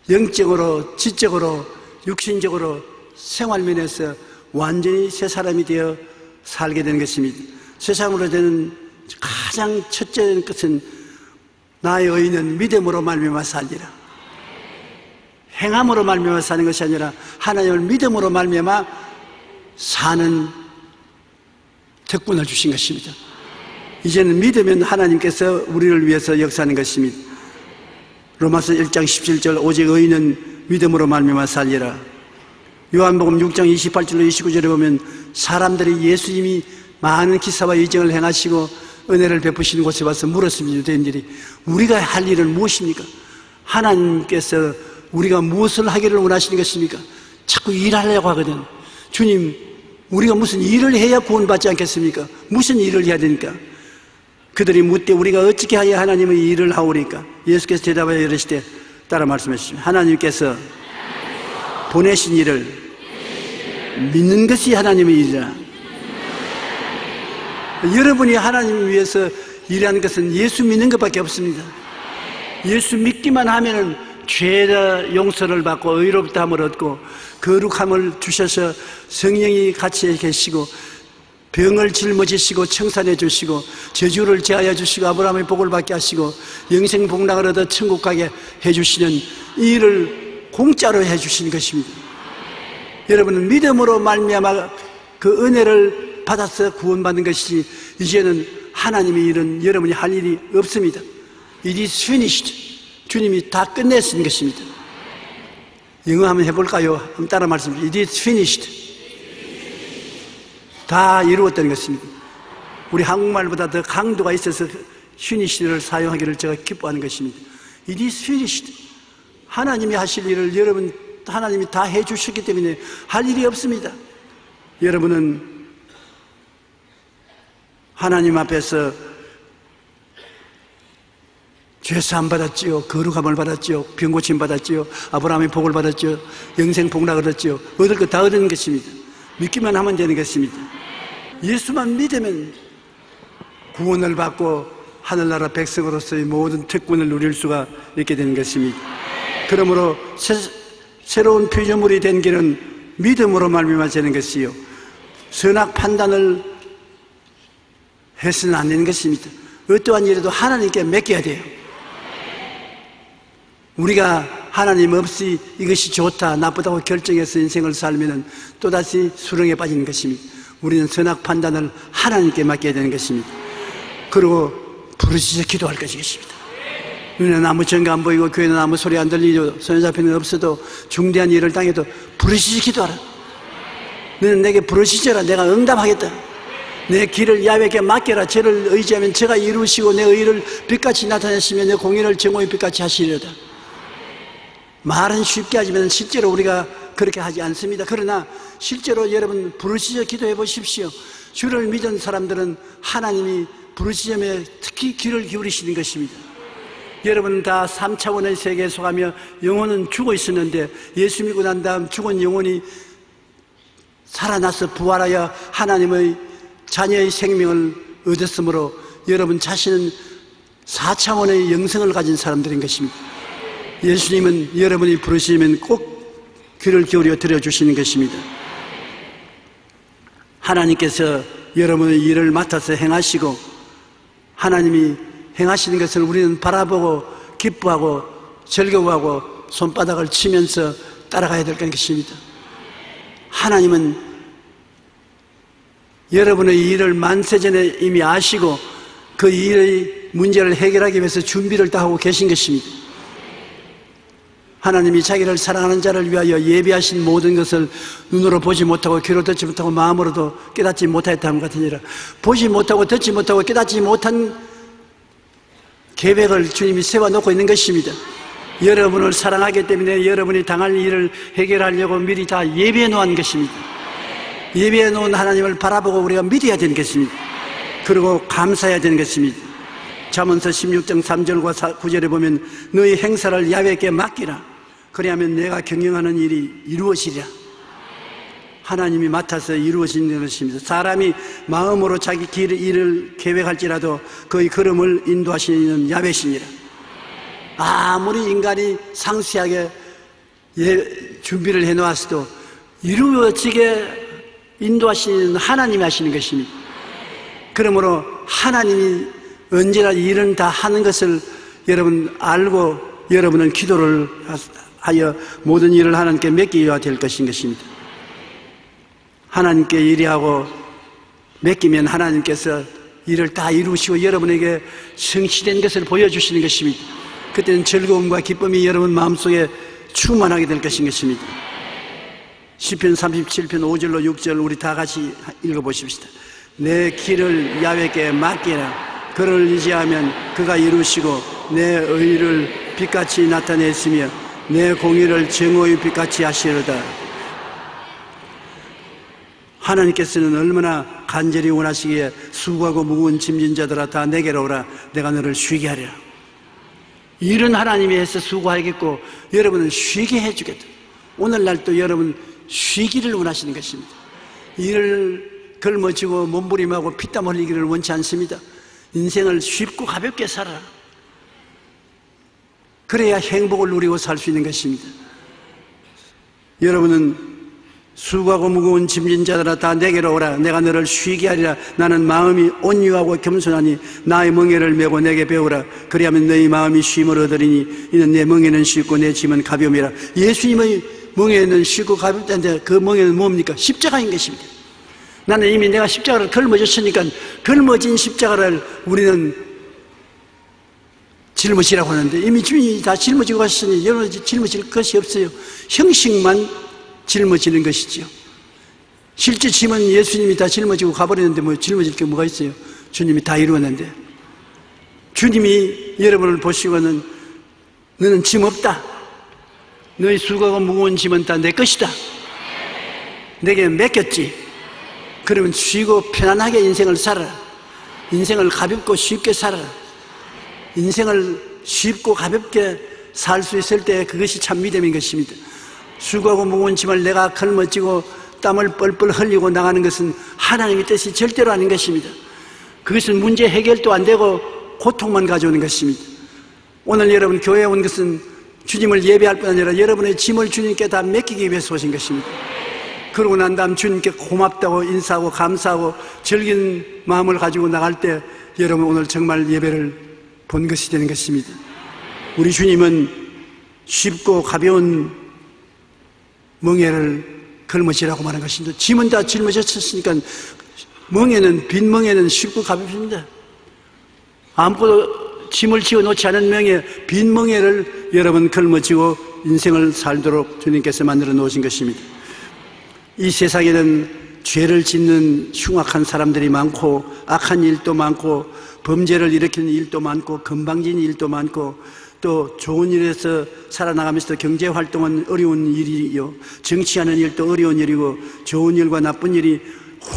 영적으로, 지적으로, 육신적으로, 생활면에서 완전히 새 사람이 되어 살게 되는 것입니다. 세상으로 되는 가장 첫째 것은 나의 의인은 믿음으로 말미암아 살리라. 행함으로 말미암아 사는 것이 아니라 하나님을 믿음으로 말미암아 사는 특권을 주신 것입니다. 이제는 믿으면 하나님께서 우리를 위해서 역사하는 것입니다. 로마서 1장 17절 오직 의인은 믿음으로 말미암아 살리라. 요한복음 6장 28절로 29절에 보면 사람들이 예수님이 많은 기사와 이적을 행하시고 은혜를 베푸시는 곳에 와서 물었습니다. 유대인들이 우리가 할 일은 무엇입니까? 하나님께서 우리가 무엇을 하기를 원하시는 것입니까? 자꾸 일하려고 하거든. 주님, 우리가 무슨 일을 해야 구원받지 않겠습니까? 무슨 일을 해야 되니까? 그들이 묻되 우리가 어떻게 하여 하나님의 일을 하오리까? 예수께서 대답하여 이르시되 따라 말씀하시죠. 하나님께서 보내신 일을 믿는 것이 하나님의 일이라. 여러분이 하나님을 위해서 일하는 것은 예수 믿는 것밖에 없습니다. 예수 믿기만 하면은 죄의 용서를 받고 의롭다함을 얻고 거룩함을 주셔서 성령이 같이 계시고 병을 짊어지시고 청산해 주시고 저주를 제하여 주시고 아브라함의 복을 받게 하시고 영생 복락을 얻어 천국 가게 해주시는 이 일을 공짜로 해주시는 것입니다. 여러분은 믿음으로 말미암아 그 은혜를 받아서 구원받는 것이지 이제는 하나님의 일은 여러분이 할 일이 없습니다. It is finished. 주님이 다 끝냈는 것입니다. 영어 한번 해볼까요? 한번 따라 말씀드립니다. It is finished. 다 이루었다는 것입니다. 우리 한국말보다 더 강도가 있어서 finished를 사용하기를 제가 기뻐하는 것입니다. It is finished. 하나님이 하실 일을 여러분 하나님이 다 해주셨기 때문에 할 일이 없습니다. 여러분은 하나님 앞에서 죄사함 받았지요, 거룩함을 받았지요, 병고침 받았지요, 아브라함의 복을 받았지요, 영생 복락을 얻었지요. 얻을 것 다 얻은 것입니다. 믿기만 하면 되는 것입니다. 예수만 믿으면 구원을 받고 하늘나라 백성으로서의 모든 특권을 누릴 수가 있게 되는 것입니다. 그러므로 새로운 피조물이 된 길은 믿음으로 말미암아 되는 것이요 선악 판단을 해서는 안 되는 것입니다. 어떠한 일에도 하나님께 맡겨야 돼요. 우리가 하나님 없이 이것이 좋다 나쁘다고 결정해서 인생을 살면 또다시 수렁에 빠지는 것입니다. 우리는 선악 판단을 하나님께 맡겨야 되는 것입니다. 그리고 부르짖어 기도할 것이겠습니다. 눈에는 아무 증거 안 보이고 교회는 아무 소리 안 들리고 선교사편은 없어도 중대한 일을 당해도 부르짖어 기도하라. 너는 내게 부르짖어라. 내가 응답하겠다. 내 길을 야훼께 맡겨라. 저를 의지하면 저가 이루시고 내 의를 빛같이 나타내시며 내 공의를 정오의 빛같이 하시리로다. 말은 쉽게 하지만 실제로 우리가 그렇게 하지 않습니다. 그러나 실제로 여러분 부르짖어 기도해 보십시오. 주를 믿은 사람들은 하나님이 부르짖음에 특히 귀를 기울이시는 것입니다. 여러분 다 3차원의 세계에 속하며 영혼은 죽어 있었는데 예수 믿고 난 다음 죽은 영혼이 살아나서 부활하여 하나님의 자녀의 생명을 얻었으므로 여러분 자신은 4차원의 영성을 가진 사람들인 것입니다. 예수님은 여러분이 부르시면 꼭 귀를 기울여 들어주시는 것입니다. 하나님께서 여러분의 일을 맡아서 행하시고 하나님이 행하시는 것을 우리는 바라보고 기뻐하고 즐거워하고 손바닥을 치면서 따라가야 될 것입니다. 하나님은 여러분의 일을 만세전에 이미 아시고 그 일의 문제를 해결하기 위해서 준비를 다 하고 계신 것입니다. 하나님이 자기를 사랑하는 자를 위하여 예비하신 모든 것을 눈으로 보지 못하고 귀로 듣지 못하고 마음으로도 깨닫지 못하였다는 것 같으니라. 보지 못하고 듣지 못하고 깨닫지 못한 계획을 주님이 세워놓고 있는 것입니다. 여러분을 사랑하기 때문에 여러분이 당할 일을 해결하려고 미리 다 예비해 놓은 것입니다. 예비해 놓은 하나님을 바라보고 우리가 믿어야 되는 것입니다. 그리고 감사해야 되는 것입니다. 잠언서 16장 3절과 9절에 보면 너희 행사를 야훼께 맡기라. 그리하면 내가 경영하는 일이 이루어지리라. 하나님이 맡아서 이루어지는 것입니다. 사람이 마음으로 자기 일을 계획할지라도 그의 걸음을 인도하시는 야훼시니라. 아무리 인간이 상세하게 준비를 해놓았어도 이루어지게 인도하시는 하나님이 하시는 것입니다. 그러므로 하나님이 언제나 일은 다 하는 것을 여러분 알고 여러분은 기도를 하여 모든 일을 하나님께 맡겨야 될 것인 것입니다. 하나님께 일하고 맡기면 하나님께서 일을 다 이루시고 여러분에게 성취된 것을 보여주시는 것입니다. 그때는 즐거움과 기쁨이 여러분 마음속에 충만하게 될 것인 것입니다. 시편 37편 5절로 6절 우리 다 같이 읽어보십시다. 내 길을 야훼께 맡기라. 그를 의지하면 그가 이루시고 내 의를 빛같이 나타냈으며 내 공의를 정오의 빛같이 하시리로다. 하나님께서는 얼마나 간절히 원하시기에 수고하고 무거운 짐진 자들아 다 내게로 오라. 내가 너를 쉬게 하리라. 일은 하나님이 해서 수고하겠고 여러분은 쉬게 해주겠다. 오늘날 또 여러분 쉬기를 원하시는 것입니다. 일을 걸머쥐고 몸부림하고 피땀 흘리기를 원치 않습니다. 인생을 쉽고 가볍게 살아라. 그래야 행복을 누리고 살 수 있는 것입니다. 여러분은 수고하고 무거운 짐진 자들아 다 내게로 오라. 내가 너를 쉬게 하리라. 나는 마음이 온유하고 겸손하니 나의 멍에를 메고 내게 배우라. 그리하면 너희 마음이 쉼을 얻으리니 이는 내 멍에는 쉽고 내 짐은 가벼움이라. 예수님의 멍에는 쉽고 가볍다는데 그 멍에는 뭡니까? 십자가인 것입니다. 나는 이미 내가 십자가를 걸머졌으니까 걸머진 십자가를 우리는 짊어지라고 하는데 이미 주님이 다 짊어지고 가셨으니 여러분 짊어질 것이 없어요. 형식만 짊어지는 것이죠. 실제 짐은 예수님이 다 짊어지고 가버리는데 뭐 짊어질 게 뭐가 있어요? 주님이 다 이루었는데 주님이 여러분을 보시고는 너는 짐 없다. 너희 수고하고 무거운 짐은 다 내 것이다. 내게 맡겼지. 그러면 쉬고 편안하게 인생을 살아라. 인생을 가볍고 쉽게 살아라. 인생을 쉽고 가볍게 살 수 있을 때 그것이 참 믿음인 것입니다. 수고하고 무거운 짐을 내가 걸머쥐고 땀을 뻘뻘 흘리고 나가는 것은 하나님의 뜻이 절대로 아닌 것입니다. 그것은 문제 해결도 안 되고 고통만 가져오는 것입니다. 오늘 여러분 교회에 온 것은 주님을 예배할 뿐 아니라 여러분의 짐을 주님께 다 맡기기 위해서 오신 것입니다. 그러고 난 다음 주님께 고맙다고 인사하고 감사하고 즐긴 마음을 가지고 나갈 때 여러분 오늘 정말 예배를 본 것이 되는 것입니다. 우리 주님은 쉽고 가벼운 멍에를 걸머지라고 말한 것입니다. 짐은 다 짊어졌으니까 멍에는 빈 멍에는 쉽고 가볍습니다. 아무것도 짐을 지어 놓지 않은 멍에 빈 멍에를 여러분 걸머지고 인생을 살도록 주님께서 만들어 놓으신 것입니다. 이 세상에는 죄를 짓는 흉악한 사람들이 많고 악한 일도 많고 범죄를 일으키는 일도 많고 건방진 일도 많고 또 좋은 일에서 살아나가면서 경제활동은 어려운 일이요 정치하는 일도 어려운 일이고 좋은 일과 나쁜 일이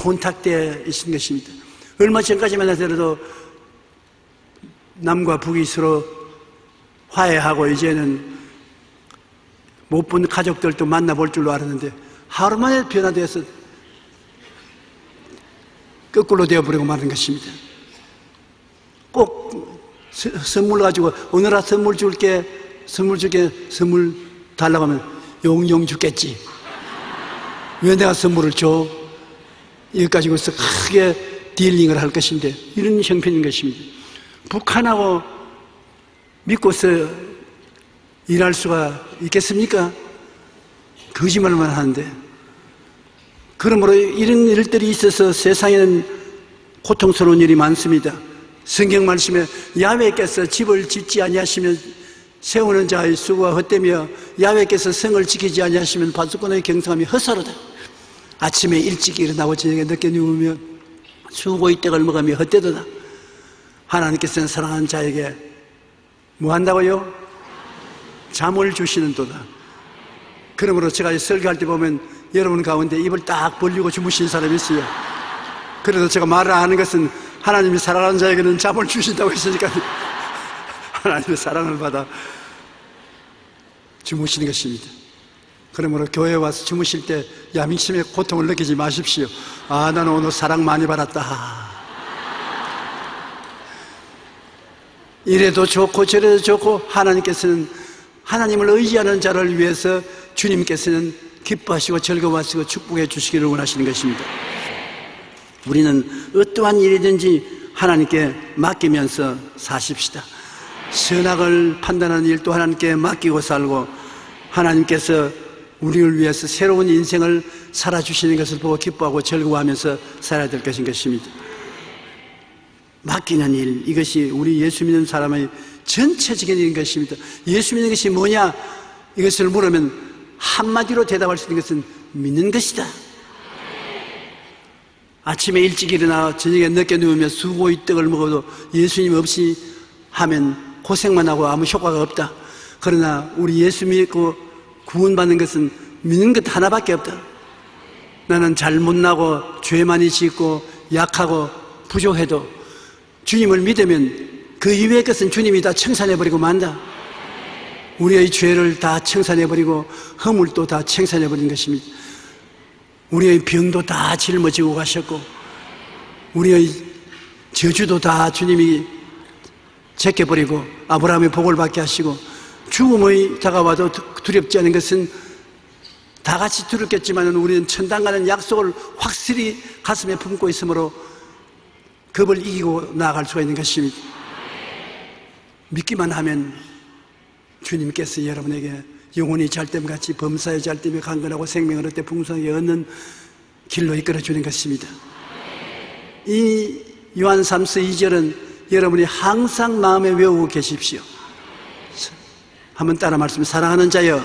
혼탁되어 있는 것입니다. 얼마 전까지만 하더라도 남과 북이 서로 화해하고 이제는 못 본 가족들도 만나볼 줄로 알았는데 하루 만에 변화되어서 거꾸로 되어버리고 마는 것입니다. 꼭 선물 가지고 오늘아 선물 줄게 선물 달라고 하면 용용 주겠지. 왜 내가 선물을 줘? 이것 가지고서 크게 딜링을 할 것인데 이런 형편인 것입니다. 북한하고 믿고서 일할 수가 있겠습니까? 거짓말만 하는데. 그러므로 이런 일들이 있어서 세상에는 고통스러운 일이 많습니다. 성경 말씀에 야훼께서 집을 짓지 아니하시면 세우는 자의 수고가 헛되며 야훼께서 성을 지키지 아니하시면 바수꾼의 경성함이 헛사로다. 아침에 일찍 일어나고 저녁에 늦게 누우면 수고의 떡을 먹으며 헛되도다. 하나님께서는 사랑하는 자에게 뭐 한다고요? 잠을 주시는 도다. 그러므로 제가 설교할 때 보면 여러분 가운데 입을 딱 벌리고 주무신 사람이 있어요. 그래도 제가 말을 안 하는 것은 하나님이 사랑하는 자에게는 잠을 주신다고 했으니까 하나님의 사랑을 받아 주무시는 것입니다. 그러므로 교회에 와서 주무실 때 야민심의 고통을 느끼지 마십시오. 아, 나는 오늘 사랑 많이 받았다. 이래도 좋고 저래도 좋고 하나님께서는 하나님을 의지하는 자를 위해서 주님께서는 기뻐하시고 즐거워하시고 축복해 주시기를 원하시는 것입니다. 우리는 어떠한 일이든지 하나님께 맡기면서 사십시다. 선악을 판단하는 일도 하나님께 맡기고 살고 하나님께서 우리를 위해서 새로운 인생을 살아주시는 것을 보고 기뻐하고 즐거워하면서 살아야 될 것인 것입니다. 맡기는 일, 이것이 우리 예수 믿는 사람의 전체적인 일인 것입니다. 예수 믿는 것이 뭐냐? 이것을 물으면 한마디로 대답할 수 있는 것은 믿는 것이다. 아침에 일찍 일어나 저녁에 늦게 누우며 수고의 떡을 먹어도 예수님 없이 하면 고생만 하고 아무 효과가 없다. 그러나 우리 예수 믿고 구원받는 것은 믿는 것 하나밖에 없다. 나는 잘 못나고 죄 많이 짓고 약하고 부족해도 주님을 믿으면 그 이외의 것은 주님이 다 청산해버리고 만다. 우리의 죄를 다 청산해버리고 허물도 다 청산해버린 것입니다. 우리의 병도 다 짊어지고 가셨고 우리의 저주도 다 주님이 제껴버리고 아브라함의 복을 받게 하시고 죽음의 다가와도 두렵지 않은 것은 다 같이 두렵겠지만 우리는 천당 가는 약속을 확실히 가슴에 품고 있으므로 겁을 이기고 나아갈 수가 있는 것입니다. 믿기만 하면 주님께서 여러분에게 영혼이 잘됨같이 범사의 잘됨에 강건하고 생명을 얻되 풍성하게 얻는 길로 이끌어주는 것입니다. 이 요한 3서 2절은 여러분이 항상 마음에 외우고 계십시오. 한번 따라 말씀. 사랑하는 자여,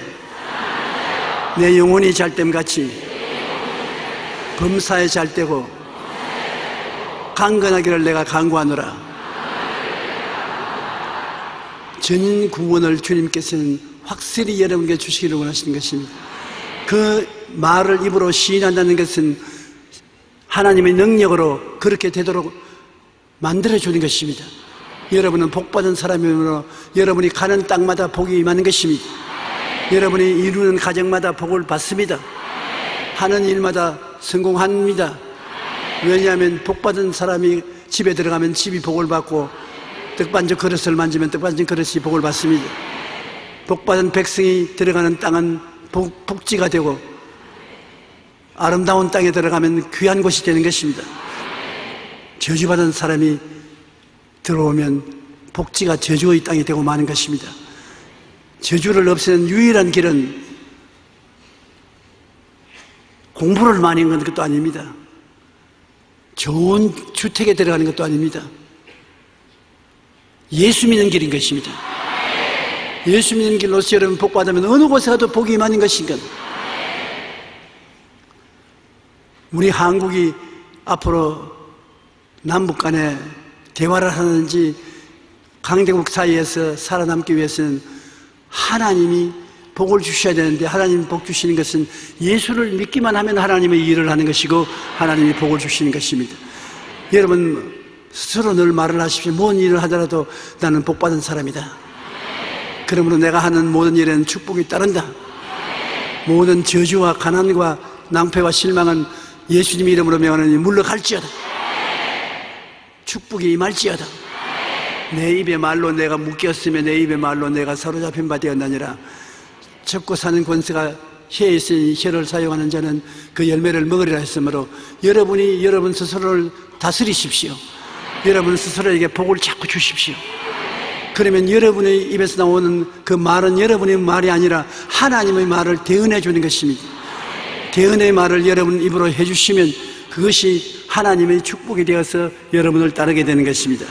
내 영혼이 잘됨같이 범사에 잘되고 강건하기를 내가 간구하노라. 전 구원을 주님께서는 확실히 여러분에게 주시기를 원하시는 것입니다. 그 말을 입으로 시인한다는 것은 하나님의 능력으로 그렇게 되도록 만들어주는 것입니다. 여러분은 복받은 사람이므로 여러분이 가는 땅마다 복이 임하는 것입니다. 여러분이 이루는 가정마다 복을 받습니다. 하는 일마다 성공합니다. 왜냐하면 복받은 사람이 집에 들어가면 집이 복을 받고 떡반죽 그릇을 만지면 떡반죽 그릇이 복을 받습니다. 복받은 백성이 들어가는 땅은 복지가 되고 아름다운 땅에 들어가면 귀한 곳이 되는 것입니다. 저주받은 사람이 들어오면 복지가 저주의 땅이 되고 마는 것입니다. 저주를 없애는 유일한 길은 공부를 많이 하는 것도 아닙니다. 좋은 주택에 들어가는 것도 아닙니다. 예수 믿는 길인 것입니다. 예수 믿는 길로서 여러분 복받으면 어느 곳에 가도 복이 임하는 것인가. 우리 한국이 앞으로 남북 간에 대화를 하는지 강대국 사이에서 살아남기 위해서는 하나님이 복을 주셔야 되는데 하나님이 복 주시는 것은 예수를 믿기만 하면 하나님의 일을 하는 것이고 하나님이 복을 주시는 것입니다. 여러분 스스로 늘 말을 하십시오. 뭔 일을 하더라도 나는 복받은 사람이다. 그러므로 내가 하는 모든 일에는 축복이 따른다. 모든 저주와 가난과 낭패와 실망은 예수님 이름으로 명하노니 물러갈지어다. 축복이 임할지어다. 내 입의 말로 내가 묶였으며 내 입의 말로 내가 사로잡힌 바 되었나니라. 접고 사는 권세가 혀에 있으니 혀를 사용하는 자는 그 열매를 먹으리라 했으므로 여러분이 여러분 스스로를 다스리십시오. 여러분 스스로에게 복을 자꾸 주십시오. 그러면 여러분의 입에서 나오는 그 말은 여러분의 말이 아니라 하나님의 말을 대언해 주는 것입니다. 대언의 말을 여러분 입으로 해주시면 그것이 하나님의 축복이 되어서 여러분을 따르게 되는 것입니다.